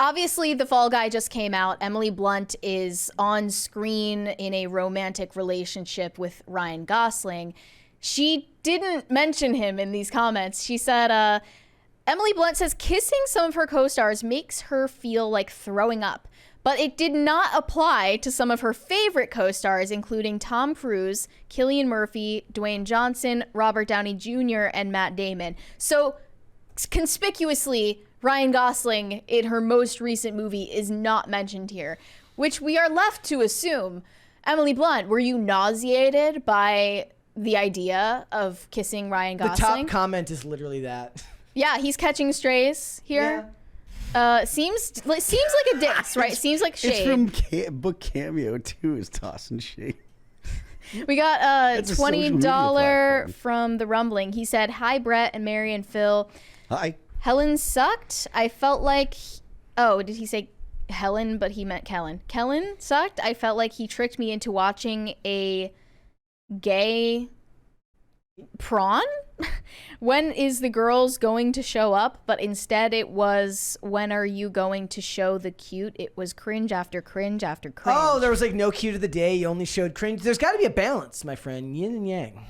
Obviously, The Fall Guy just came out. Emily Blunt is on screen in a romantic relationship with Ryan Gosling. She didn't mention him in these comments. She said, Emily Blunt says kissing some of her co-stars makes her feel like throwing up, but it did not apply to some of her favorite co-stars, including Tom Cruise, Cillian Murphy, Dwayne Johnson, Robert Downey Jr., and Matt Damon. So conspicuously, Ryan Gosling in her most recent movie is not mentioned here, which we are left to assume. Emily Blunt, were you nauseated by the idea of kissing Ryan Gosling? The top comment is literally that. Yeah, he's catching strays here. Yeah. Seems like a diss, right? Seems like shade. It's from book Cameo too. Is tossing shade. We got $20 from The Rumbling. He said, "Hi, Brett and Mary and Phil. Hi. Helen sucked. I felt like..." Oh, did he say Helen? But he meant Kellen. Kellen sucked. I felt like he tricked me into watching a gay prawn. When is the girls going to show up? But instead it was, when are you going to show the cute? It was cringe after cringe after cringe. Oh, there was like no cute of the day. You only showed cringe. There's got to be a balance, my friend. Yin and yang.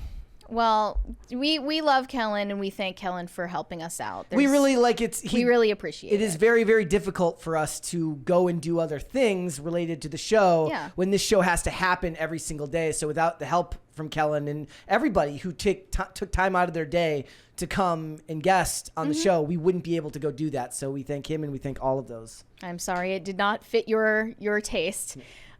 Well, we love Kellen and we thank Kellen for helping us out. We really like we really appreciate it. It is very, very difficult for us to go and do other things related to the show when this show has to happen every single day. So without the help from Kellen and everybody who took time out of their day to come and guest on the show, we wouldn't be able to go do that. So we thank him and we thank all of those. I'm sorry it did not fit your taste.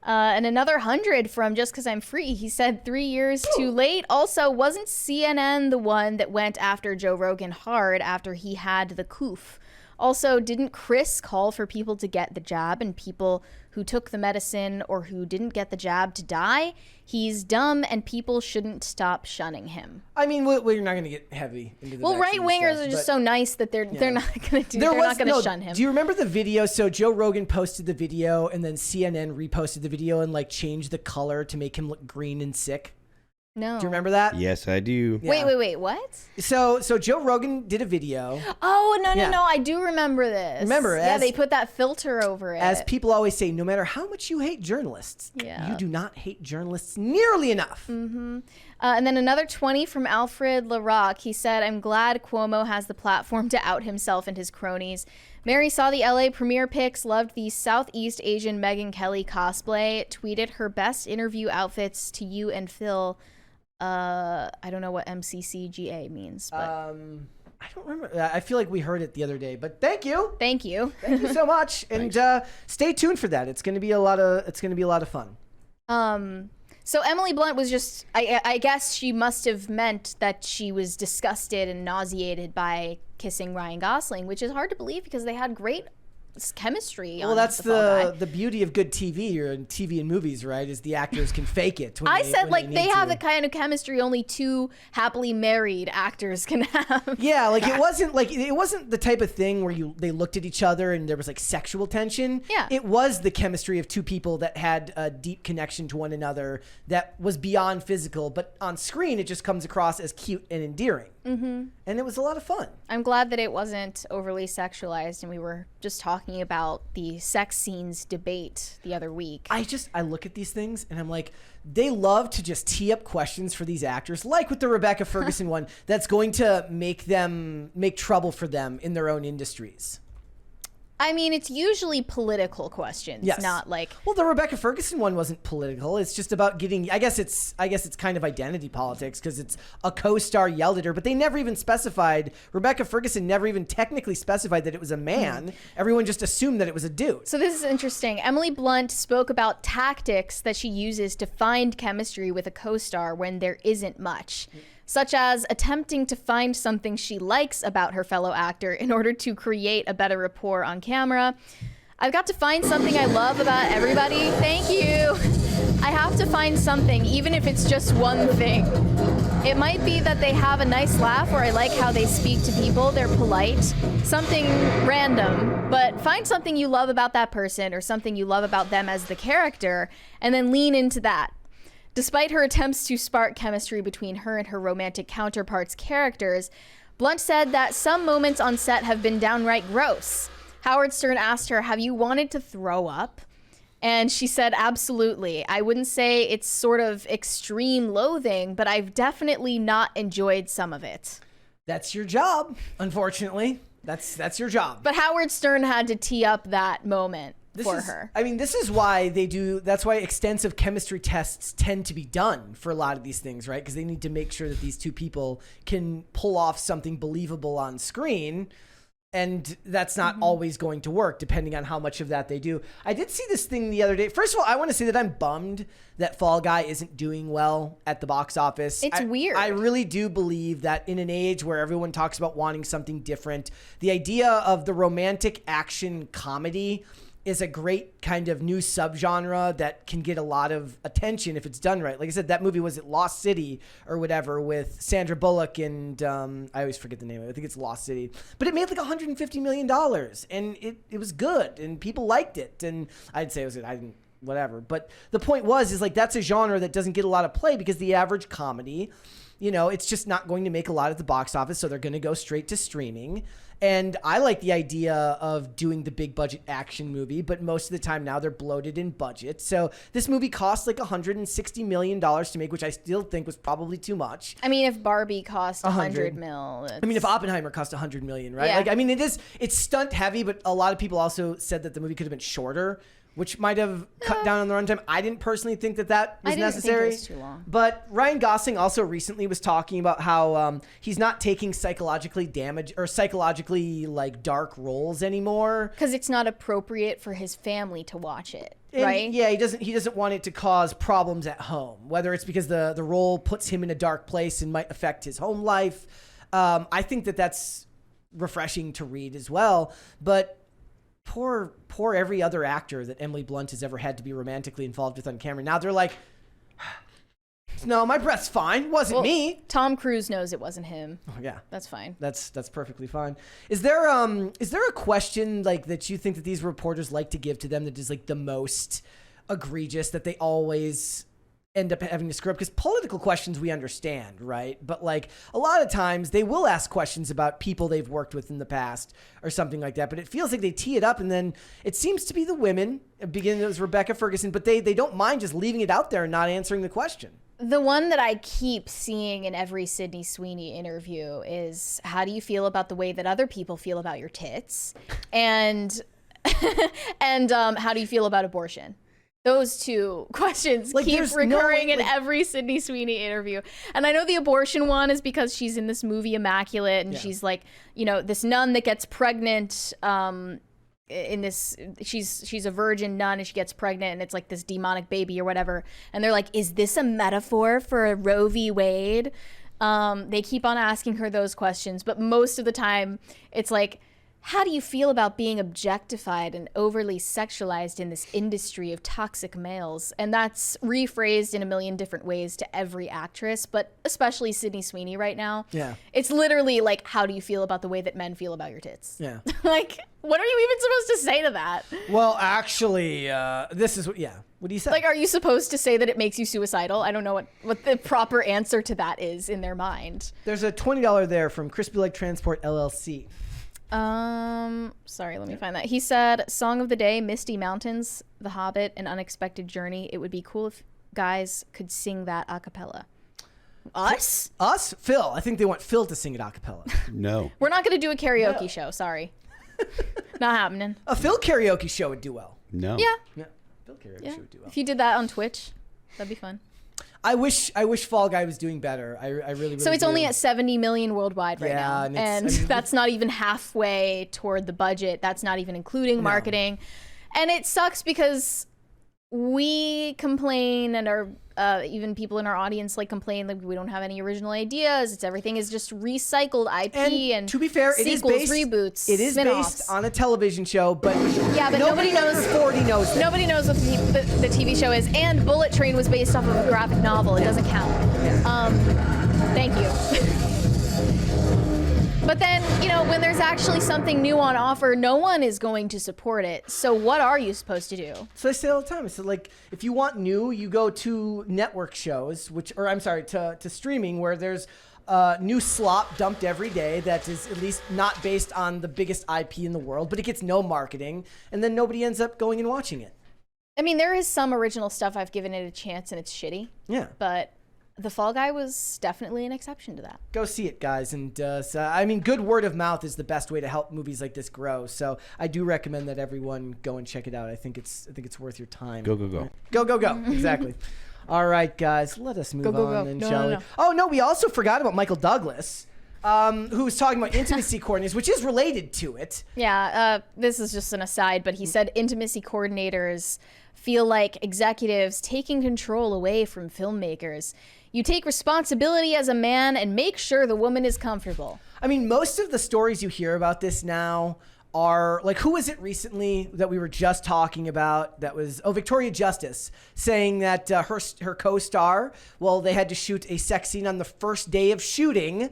And another 100 from Just 'Cause I'm Free. He said 3 years too late. Also, wasn't CNN the one that went after Joe Rogan hard after he had the coof? Also, didn't Chris call for people to get the jab and people who took the medicine or who didn't get the jab to die? He's dumb and people shouldn't stop shunning him. I mean, we're not going to get heavy into the right wingers are just so nice that they're not going to shun him. Do you remember the video? So Joe Rogan posted the video and then CNN reposted the video and like changed the color to make him look green and sick. No. Do you remember that? Yes, I do. Yeah. Wait, what? So Joe Rogan did a video. Oh, no, I do remember this. Remember, they put that filter over it. As people always say, no matter how much you hate journalists, you do not hate journalists nearly enough. Mm-hmm. And then another 20 from Alfred LaRock. He said, I'm glad Cuomo has the platform to out himself and his cronies. Mary saw the LA premiere pics, loved the Southeast Asian Megyn Kelly cosplay, tweeted her best interview outfits to you and Phil. I don't know what MCCGA means, but I don't remember. I feel like we heard it the other day, but thank you. Thank you. Thank you so much. And stay tuned for that. It's going to be a lot of fun. So Emily Blunt was just, I guess she must have meant that she was disgusted and nauseated by kissing Ryan Gosling, which is hard to believe because they had great chemistry. Well, that's the beauty of good TV or TV and movies, right? Is the actors can fake it. I said they have the kind of chemistry only two happily married actors can have. Yeah, like it wasn't the type of thing where they looked at each other and there was like sexual tension. Yeah, it was the chemistry of two people that had a deep connection to one another that was beyond physical, but on screen it just comes across as cute and endearing. Mm-hmm. And it was a lot of fun. I'm glad that it wasn't overly sexualized and we were just talking about the sex scenes debate the other week. I look at these things and I'm like, they love to just tee up questions for these actors, like with the Rebecca Ferguson one, that's going to make trouble for them in their own industries. I mean, it's usually political questions, not like... Well, the Rebecca Ferguson one wasn't political. It's just about getting... I guess it's kind of identity politics because it's a co-star yelled at her, but they never even specified... Rebecca Ferguson never even technically specified that it was a man. Everyone just assumed that it was a dude. So this is interesting. Emily Blunt spoke about tactics that she uses to find chemistry with a co-star when there isn't much, such as attempting to find something she likes about her fellow actor in order to create a better rapport on camera. I've got to find something I love about everybody. Thank you. I have to find something, even if it's just one thing. It might be that they have a nice laugh or I like how they speak to people. They're polite. Something random, but find something you love about that person or something you love about them as the character and then lean into that. Despite her attempts to spark chemistry between her and her romantic counterparts' characters, Blunt said that some moments on set have been downright gross. Howard Stern asked her, have you wanted to throw up? And she said, absolutely. I wouldn't say it's sort of extreme loathing, but I've definitely not enjoyed some of it. That's your job, unfortunately. That's your job. But Howard Stern had to tee up that moment for her. I mean, this is why that's why extensive chemistry tests tend to be done for a lot of these things, right? Because they need to make sure that these two people can pull off something believable on screen. And that's not always going to work, depending on how much of that they do. I did see this thing the other day. First of all, I want to say that I'm bummed that Fall Guy isn't doing well at the box office. It's weird. I really do believe that in an age where everyone talks about wanting something different, the idea of the romantic action comedy is a great kind of new subgenre that can get a lot of attention if it's done right. Like I said, that movie was at Lost City or whatever with Sandra Bullock and I always forget the name of it. I think it's Lost City. But it made like $150 million and it was good and people liked it. And I'd say it was good. I didn't, whatever. But the point is like that's a genre that doesn't get a lot of play because the average comedy, you know, it's just not going to make a lot at the box office. So they're going to go straight to streaming. And I like the idea of doing the big budget action movie, but most of the time now they're bloated in budget. So this movie cost like $160 million to make, which I still think was probably too much. I mean, if Barbie cost $100 million. I mean, if Oppenheimer cost $100 million, right? Yeah. Like, I mean, it's stunt heavy, but a lot of people also said that the movie could have been shorter, which might have cut down on the runtime. I didn't personally think that was necessary. Think it was too long. But Ryan Gosling also recently was talking about how he's not taking psychologically like dark roles anymore because it's not appropriate for his family to watch it. And right? Yeah, he doesn't want it to cause problems at home, whether it's because the role puts him in a dark place and might affect his home life. I think that's refreshing to read as well, but poor every other actor that Emily Blunt has ever had to be romantically involved with on camera. Now they're like, no, my breath's fine. Wasn't me. Tom Cruise knows it wasn't him. Oh, yeah. That's fine. That's perfectly fine. Is there a question like that you think that these reporters like to give to them that is like the most egregious that they always end up having to script? Because political questions we understand, right? But like a lot of times they will ask questions about people they've worked with in the past or something like that. But it feels like they tee it up and then it seems to be the women, beginning it was Rebecca Ferguson, but they don't mind just leaving it out there and not answering the question. The one that I keep seeing in every Sydney Sweeney interview is, how do you feel about the way that other people feel about your tits? And how do you feel about abortion? Those two questions keep recurring in every Sydney Sweeney interview. And I know the abortion one is because she's in this movie Immaculate and she's like, you know, this nun that gets pregnant in this, she's a virgin nun and she gets pregnant and it's like this demonic baby or whatever. And they're like, is this a metaphor for Roe v. Wade? They keep on asking her those questions, but most of the time it's like, how do you feel about being objectified and overly sexualized in this industry of toxic males? And that's rephrased in a million different ways to every actress, but especially Sydney Sweeney right now. Yeah. It's literally like, how do you feel about the way that men feel about your tits? Yeah. Like, what are you even supposed to say to that? Well, actually, this is what do you say? Like, are you supposed to say that it makes you suicidal? I don't know what the proper answer to that is in their mind. There's a $20 there from Crispy Leg Transport LLC. Sorry, let me find that. He said, song of the day, Misty Mountains, The Hobbit, An Unexpected Journey. It would be cool if guys could sing that a cappella. Us? Us? Phil. I think they want Phil to sing it a cappella. No. We're not going to do a karaoke show. Sorry. Not happening. A Phil karaoke show would do well. No. Yeah. Phil karaoke show would do well. If you did that on Twitch, that'd be fun. I wish Fall Guy was doing better. I really So it's do. only at 70 million worldwide right now. And that's not even halfway toward the budget. That's not even including marketing. And it sucks because we complain and our even people in our audience like complain that we don't have any original ideas. Everything is just recycled IP and to be fair, sequels, reboots, it is spin-offs. based on a television show, but nobody knows. 40 knows that. Nobody knows what the TV show is. And Bullet Train was based off of a graphic novel. It doesn't count. Thank you. But then, you know, when there's actually something new on offer, no one is going to support it. So what are you supposed to do? So I say all the time. So like, if you want new, you go to network shows, to streaming where there's new slop dumped every day that is at least not based on the biggest IP in the world, but it gets no marketing, and then nobody ends up going and watching it. I mean, there is some original stuff. I've given it a chance, and it's shitty. Yeah. But The Fall Guy was definitely an exception to that. Go see it, guys. And I mean, good word of mouth is the best way to help movies like this grow. So I do recommend that everyone go and check it out. I think it's worth your time. Go. Go. Exactly. All right, guys. Let us move on then, shall we? No. Oh, no, we also forgot about Michael Douglas, who was talking about intimacy coordinators, which is related to it. Yeah, this is just an aside, but he said intimacy coordinators feel like executives taking control away from filmmakers. You take responsibility as a man and make sure the woman is comfortable. I mean, most of the stories you hear about this now are like, who was it recently that we were just talking about that was, Victoria Justice, saying that her co-star, well, they had to shoot a sex scene on the first day of shooting,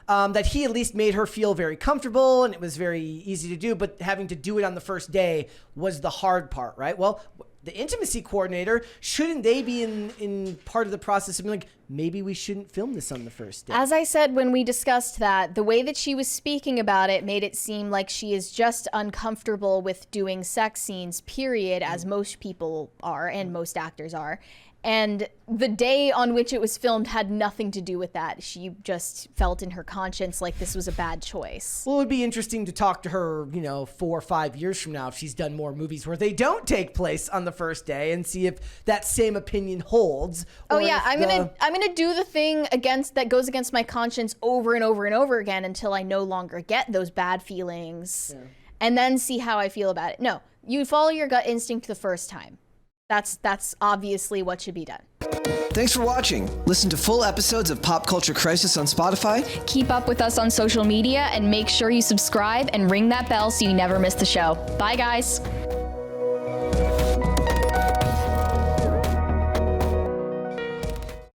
that he at least made her feel very comfortable and it was very easy to do, but having to do it on the first day was the hard part, right? Well, the intimacy coordinator, shouldn't they be in part of the process of being like, maybe we shouldn't film this on the first day? As I said when we discussed that, the way that she was speaking about it made it seem like she is just uncomfortable with doing sex scenes, period, as most people are and most actors are. And the day on which it was filmed had nothing to do with that. She just felt in her conscience like this was a bad choice. Well, it would be interesting to talk to her, 4 or 5 years from now if she's done more movies where they don't take place on the first day and see if that same opinion holds. Oh yeah, I'm gonna do the thing that goes against my conscience over and over and over again until I no longer get those bad feelings, and then see how I feel about it. No, you follow your gut instinct the first time. That's obviously what should be done. Thanks for watching. Listen to full episodes of Pop Culture Crisis on Spotify. Keep up with us on social media and make sure you subscribe and ring that bell so you never miss the show. Bye, guys.